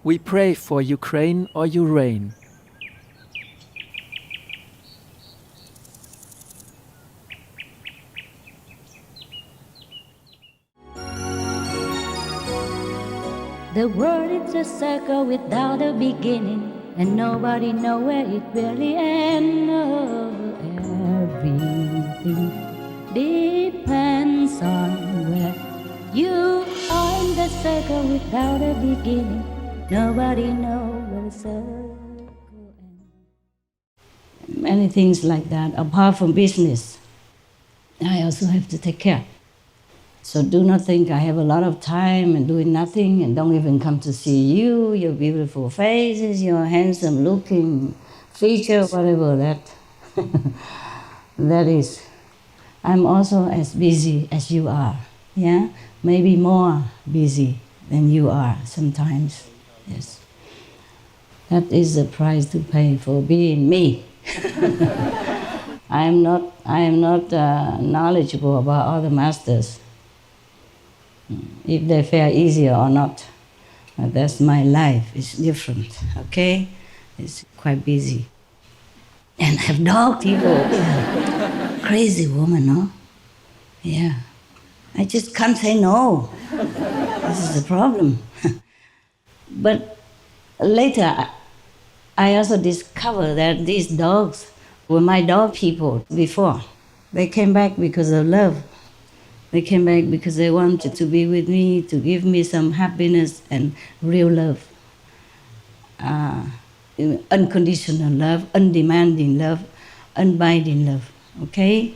We pray for Ukraine or Ukraine. The world is a circle without a beginning, and nobody knows where it really ends. Everything depends on where you are in the circle without a beginning. Nobody knows where the circle ends. Many things like that. Apart from business, I also have to take care. So do not think I have a lot of time and doing nothing and don't even come to see you, your beautiful faces, your handsome looking feature, whatever that that is. I'm also as busy as you are, yeah? Maybe more busy than you are sometimes, yes. That is the price to pay for being me. I am not knowledgeable about other masters, if they fare easier or not. That's my life. It's different, okay? It's quite busy. And I have dog people. Yeah. Crazy woman, no? Yeah. I just can't say no. This is the problem. But later, I also discovered that these dogs were my dog people before. They came back because of love. They came back because they wanted to be with me, to give me some happiness and real love. Unconditional love, undemanding love, unbinding love, okay?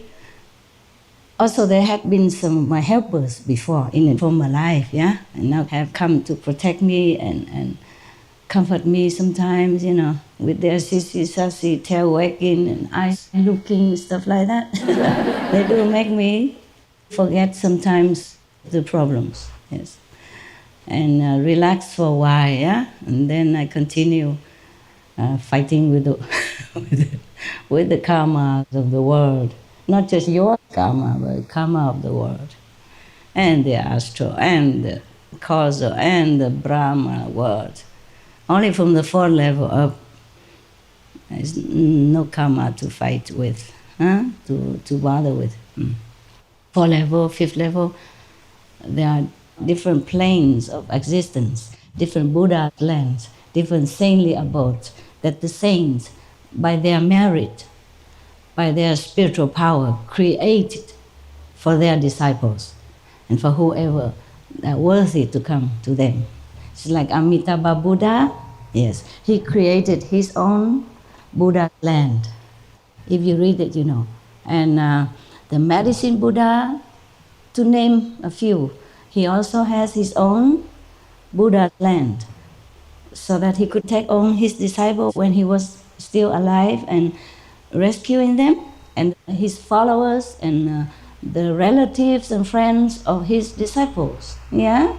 Also, there had been some of my helpers before in a former life, yeah? And now have come to protect me and comfort me sometimes, you know, with their sissy, sassy, tail wagging and eyes looking, stuff like that. They do make me forget sometimes the problems, yes, and relax for a while, yeah, and then I continue fighting with the with the karma of the world, not just your karma, but karma of the world, and the astral, and the causal, and the Brahma world. Only from the fourth level up, there's no karma to fight with, huh? To bother with. Fourth level, fifth level, there are different planes of existence, different Buddha lands, different saintly abodes that the saints, by their merit, by their spiritual power, created for their disciples and for whoever are worthy to come to them. It's like Amitabha Buddha, yes, he created his own Buddha land. If you read it, you know. And the medicine Buddha, to name a few, he also has his own Buddha land so that he could take on his disciples when he was still alive and rescuing them, and his followers and the relatives and friends of his disciples, yeah?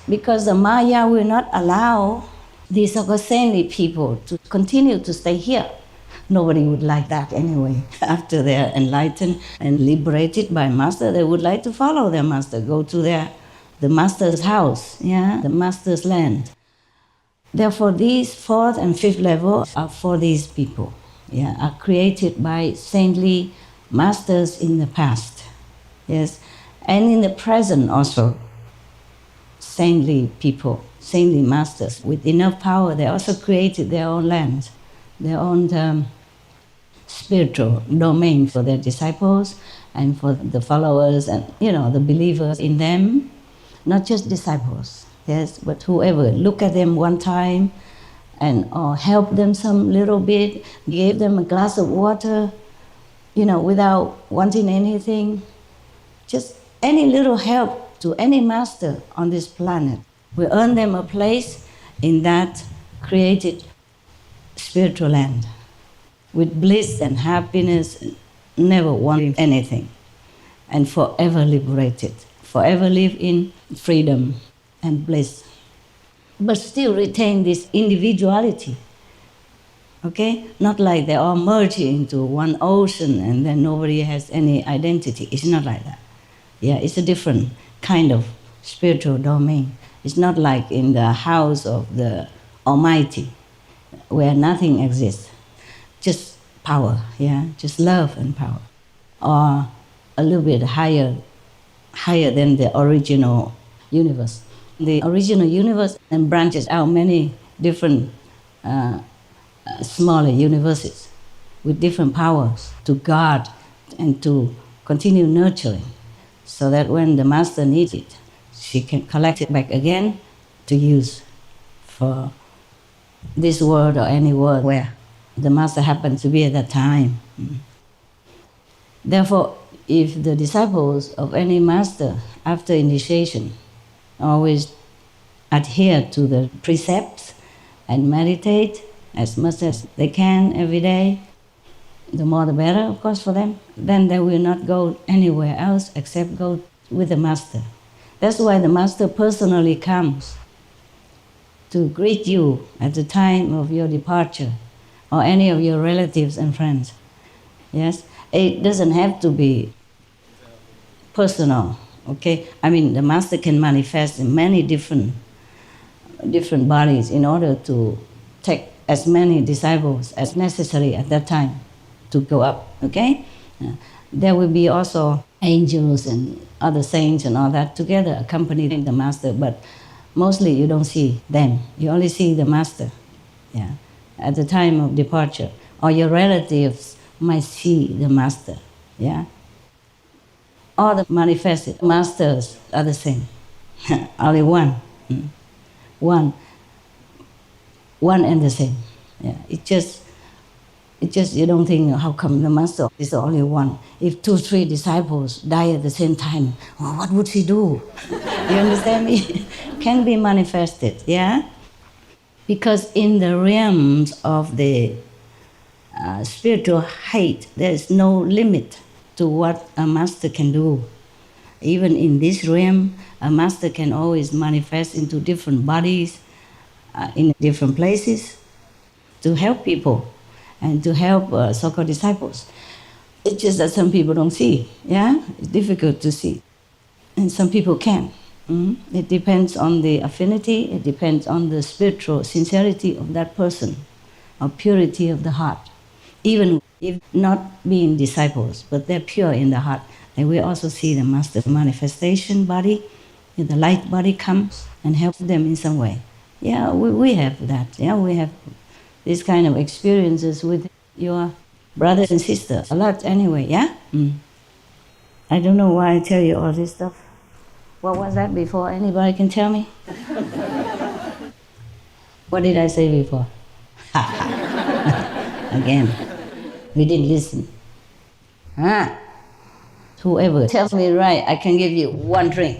Because the Maya will not allow these saintly people to continue to stay here. Nobody would like that anyway. After they're enlightened and liberated by Master, they would like to follow their Master, go to the Master's house, yeah, the Master's land. Therefore, these fourth and fifth level are for these people, yeah, are created by saintly masters in the past, yes, and in the present also. Saintly people, saintly masters with enough power, they also created their own land, their own spiritual domain for their disciples and for the followers and, you know, the believers in them, not just disciples, yes, but whoever look at them one time and or help them some little bit, give them a glass of water, you know, without wanting anything, just any little help to any master on this planet will earn them a place in that created spiritual land with bliss and happiness, never wanting anything, and forever liberated, forever live in freedom and bliss, but still retain this individuality, okay? Not like they all merge into one ocean and then nobody has any identity. It's not like that. Yeah, it's a different kind of spiritual domain. It's not like in the house of the Almighty, where nothing exists, just power, yeah, just love and power, or a little bit higher than the original universe. The original universe then branches out many different smaller universes with different powers to guard and to continue nurturing, so that when the master needs it, she can collect it back again to use for this world or any world where the master happens to be at that time. Therefore, if the disciples of any master after initiation always adhere to the precepts and meditate as much as they can every day, the more the better, of course, for them. Then they will not go anywhere else except go with the master. That's why the master personally comes to greet you at the time of your departure, or any of your relatives and friends. Yes, it doesn't have to be personal. Okay, I mean the master can manifest in many different bodies in order to take as many disciples as necessary at that time to go up. Okay, there will be also angels and other saints and all that together accompanying the master, but mostly you don't see them. You only see the master. Yeah, at the time of departure, or your relatives might see the master. Yeah, all the manifested masters are the same. Only one. One and the same. Yeah, it just you don't think how come the master is the only one. If 2, 3 disciples die at the same time, well, what would he do? You understand me? Can be manifested, yeah? Because in the realms of the spiritual height, there is no limit to what a master can do. Even in this realm, a master can always manifest into different bodies, in different places, to help people and to help so-called disciples. It's just that some people don't see, yeah? It's difficult to see. And some people can. It depends on the affinity, it depends on the spiritual sincerity of that person, or purity of the heart. Even if not being disciples, but they're pure in the heart, then we also see the master manifestation body, the light body comes and helps them in some way. Yeah, we have that. Yeah, we have this kind of experiences with your brothers and sisters. A lot anyway, yeah? I don't know why I tell you all this stuff. What was that before? Anybody can tell me? What did I say before? Again, we didn't listen. Whoever tells me right, I can give you 1 drink.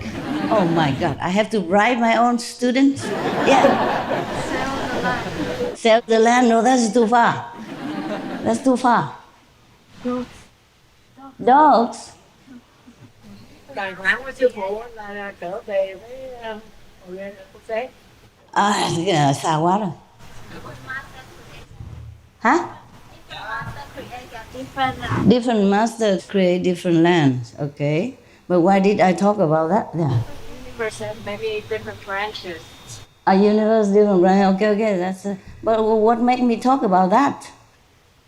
Oh my God, I have to bribe my own students? Yeah. Sell the land? No, that's too far. That's too far. Dogs? Tài khoản của sư phụ là trở về với quốc tế. Yeah, xa quá rồi. Hả? Different masters create different lands, okay. But why did I talk about that? Yeah. Maybe different branches. A universe, different branches. Okay. That's. But what made me talk about that?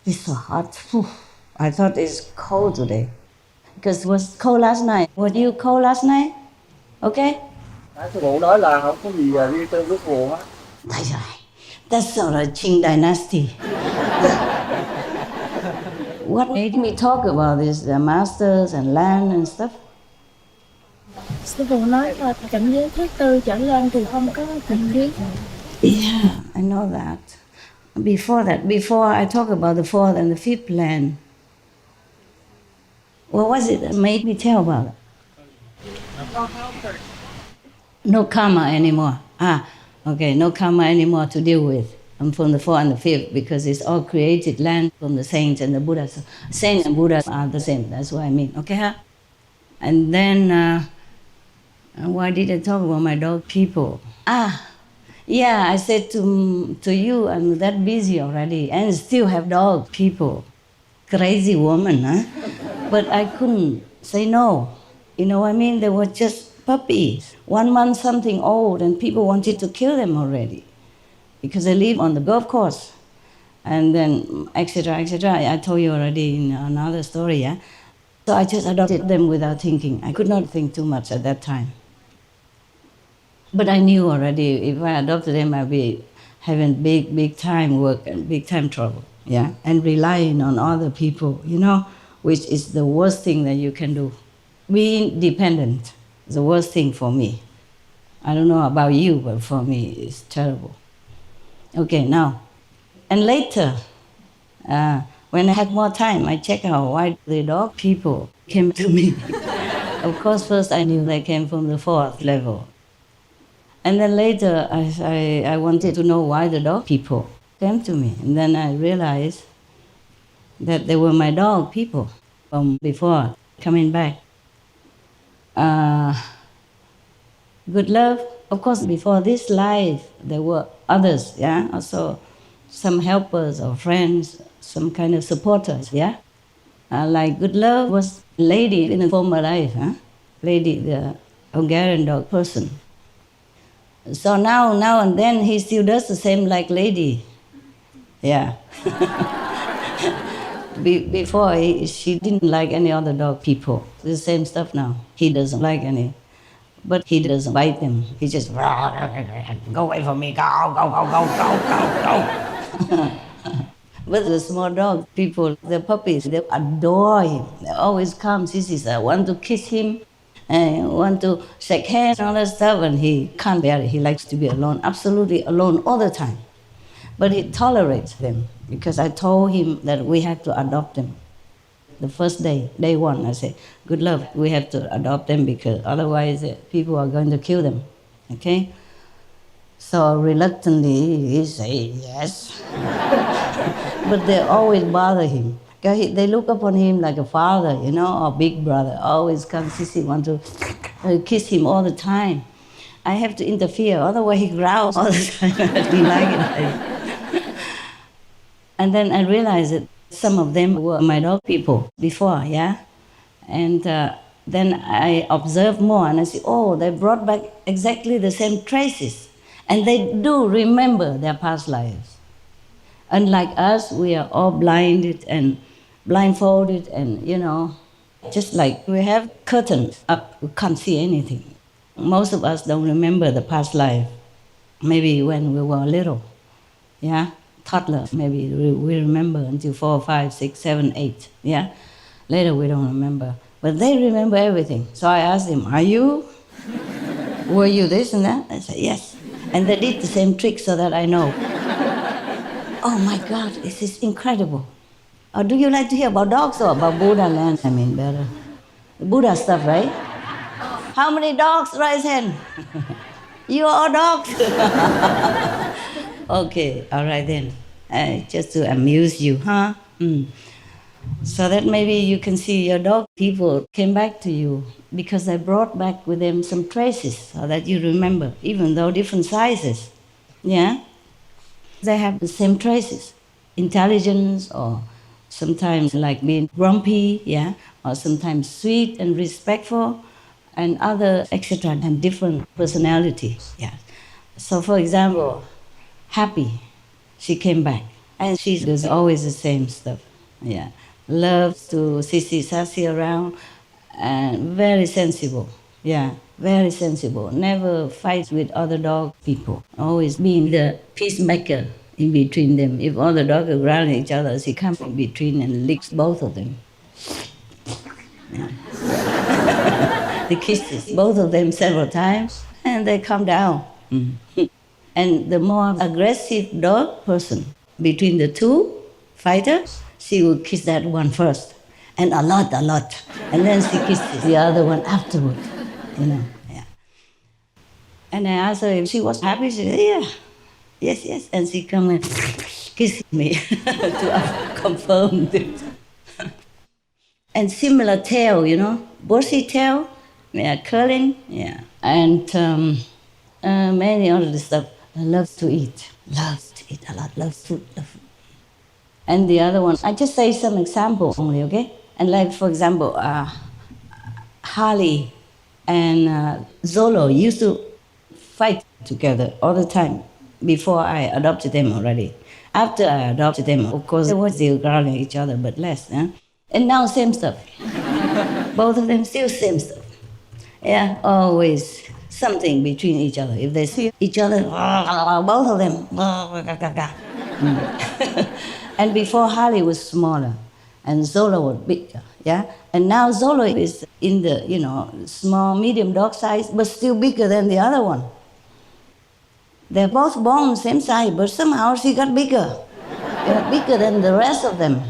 It's so hot. I thought it's cold today, because it was cold last night. Were you cold last night? Okay. Sư phụ nói là không có gì riêng tư với sư phụ hết. That's sort of Qing dynasty. What made me talk about this? The masters and land and stuff. Sư phụ nói là cảnh giới thứ 4 trở lên thì không có tình kiến. Yeah, I know that. Before I talk about the 4th and the 5th land, what was it that made me tell about it? No karma anymore. Okay, no karma anymore to deal with. I'm from the 4th and the 5th, because it's all created land from the saints and the Buddhas. Saints and Buddhas are the same, that's what I mean, okay? Huh? And then, why did I talk about my dog people? Yeah, I said to you, I'm that busy already and still have dog people. Crazy woman, huh? But I couldn't say no. You know what I mean? They were just puppy, 1 month something old, and people wanted to kill them already because they live on the golf course. And then, etc., etc. I told you already in another story, yeah? So I just adopted them without thinking. I could not think too much at that time. But I knew already if I adopted them, I'd be having big time work and big time trouble, yeah? And relying on other people, you know, which is the worst thing that you can do. Being dependent is the worst thing for me. I don't know about you, but for me, it's terrible. Okay, now, and later, when I had more time, I checked out why the dog people came to me. Of course, first I knew they came from the 4th level. And then later, I wanted to know why the dog people came to me. And then I realized that they were my dog people from before coming back. Good love, of course, before this life, there were others, yeah? Also, some helpers or friends, some kind of supporters, yeah? Like good love was lady in a former life, huh? Lady, the Hungarian dog person. So now and then he still does the same like lady, yeah. Before she didn't like any other dog people. The same stuff now. He doesn't like any, but he doesn't bite them. He just go away from me, go. But the small dog people, the puppies, they adore him. They always come, I want to kiss him, and want to shake hands and all that stuff, and he can't bear it. He likes to be alone, absolutely alone all the time. But he tolerates them because I told him that we had to adopt them. The first day 1, I said, good love, we have to adopt them because otherwise people are going to kill them, okay? So reluctantly, he said yes. But they always bother him. They look upon him like a father, you know, or big brother. Always come, want to kiss him all the time. I have to interfere, otherwise he growls all the time. I didn't like it. And then I realized that some of them were my dog people before, yeah? And then I observed more and I said, oh, they brought back exactly the same traces. And they do remember their past lives. Unlike us, we are all blinded and blindfolded and, you know, just like we have curtains up, we can't see anything. Most of us don't remember the past life. Maybe when we were little, yeah? Toddler, maybe we remember until 4, 5, 6, 7, 8, yeah? Later we don't remember. But they remember everything. So I asked them, were you this and that? I said, yes. And they did the same trick so that I know. Oh my God, this is incredible. Do you like to hear about dogs or about Buddha land? I mean, better. Buddha stuff, right? How many dogs? Raise hand. You are dogs. Okay, all right then. Just to amuse you, huh? So that maybe you can see your dog people came back to you because they brought back with them some traces so that you remember, even though different sizes. Yeah? They have the same traces. Intelligence or sometimes like being grumpy, yeah? Or sometimes sweet and respectful and other etc. and different personalities. Yeah. So for example, happy, she came back and she does always the same stuff. Yeah. Loves to sassy around and very sensible. Yeah, very sensible. Never fights with other dog people. Always being the peacemaker in between them. If all the dogs are around each other, she comes in between and licks both of them. Yeah. The kisses, both of them several times, and they calm down. And the more aggressive dog person, between the two fighters, she will kiss that one first, and a lot. And then she kisses the other one afterward, you know, yeah. And I asked her if she was happy, she said, yeah, yes. And she come and kiss me to confirm this. And similar tail, you know, bushy tail, yeah, curling, yeah. And many other stuff. Loves to eat a lot, loves food. And the other one, I just say some example only, okay? And like, for example, Harley And Zolo used to fight together all the time before I adopted them already. After I adopted them, of course, they were still growling at each other, but less. And now same stuff. Both of them still same stuff. Yeah, always something between each other. If they see each other, both of them. And before Harley was smaller and Zola was bigger, yeah? And now Zola is in the, small, medium dog size, but still bigger than the other one. They're both born same size, but somehow she got bigger. Bigger than the rest of them.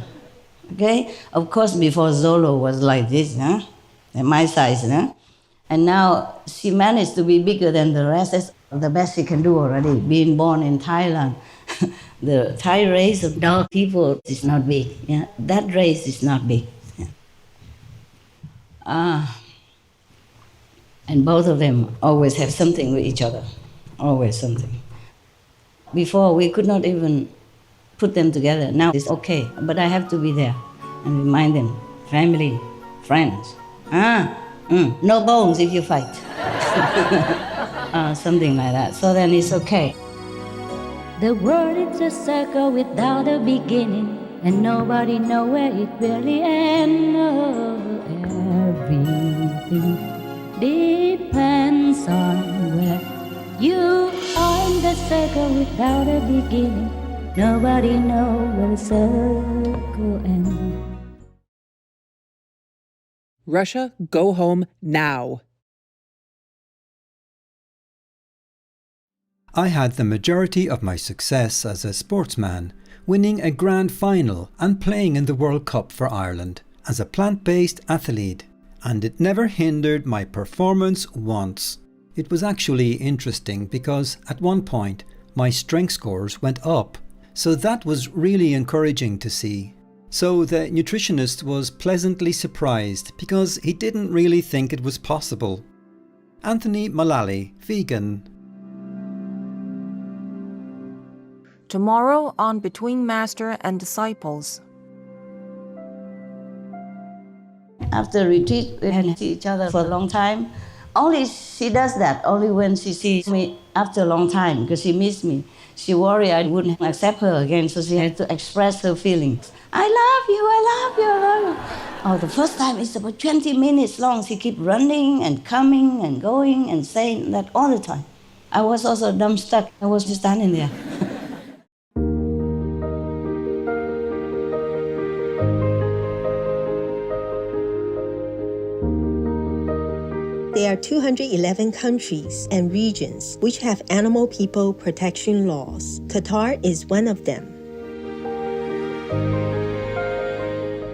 Okay? Of course, before Zolo was like this, at my size, and now she managed to be bigger than the rest. That's the best she can do already, being born in Thailand. The Thai race of dog people is not big. Yeah? That race is not big. Yeah. And both of them always have something with each other. Always something. Before, we could not even put them together. Now it's okay, but I have to be there and remind them, family, friends. No bones if you fight. Something like that. So then it's okay. The world is a circle without a beginning, and nobody knows where it really ends. Everything depends on where you are in the circle without a beginning. Nobody knows where the circle ends. Russia, go home now. I had the majority of my success as a sportsman, winning a grand final and playing in the World Cup for Ireland as a plant-based athlete, and it never hindered my performance once. It was actually interesting because at one point my strength scores went up, so that was really encouraging to see. So the nutritionist was pleasantly surprised because he didn't really think it was possible. Anthony Mullally, vegan. Tomorrow on Between Master and Disciples. After retreat, we hadn't seen each other for a long time. Only she does that, only when she sees me after a long time, because she missed me. She worried I wouldn't accept her again, so she had to express her feelings. I love you, I love you, I love you. Oh, the first time it's about 20 minutes long. She kept running and coming and going and saying that all the time. I was also dumbstruck. I was just standing there. There are 211 countries and regions which have animal people protection laws. Qatar is one of them.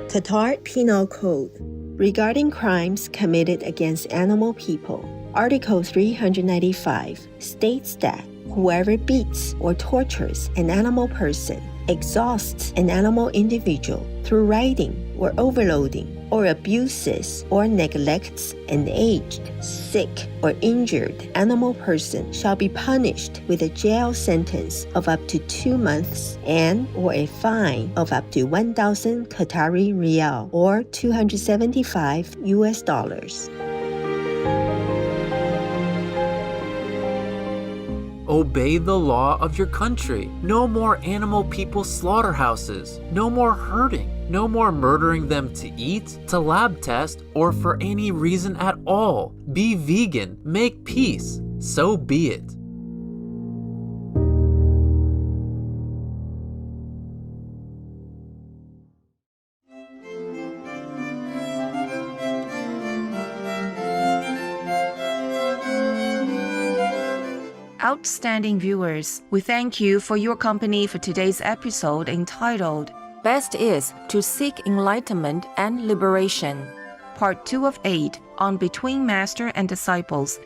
Qatar Penal Code. Regarding crimes committed against animal people, Article 395 states that whoever beats or tortures an animal person, exhausts an animal individual through riding or overloading, or abuses or neglects an aged, sick, or injured animal person shall be punished with a jail sentence of up to 2 months and or a fine of up to 1,000 Qatari Riyal or $275 US. Obey the law of your country. No more animal people slaughterhouses. No more hurting. No more murdering them to eat, to lab test, or for any reason at all. Be vegan. Make peace. So be it. Outstanding viewers, we thank you for your company for today's episode entitled Best is to Seek Enlightenment and Liberation, Part 2 of 8 on Between Master and Disciples.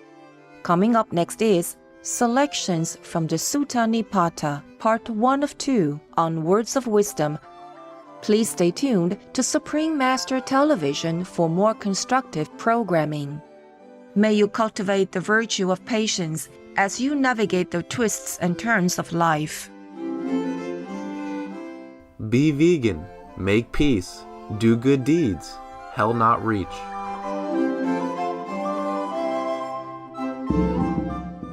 Coming up next is Selections from the Sutta Nipata, Part 1 of 2 on Words of Wisdom. Please stay tuned to Supreme Master Television for more constructive programming. May you cultivate the virtue of patience as you navigate the twists and turns of life. Be vegan. Make peace. Do good deeds. Hell not reach.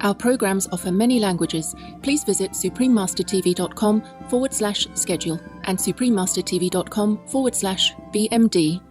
Our programs offer many languages. Please visit suprememastertv.com/schedule and suprememastertv.com/BMD.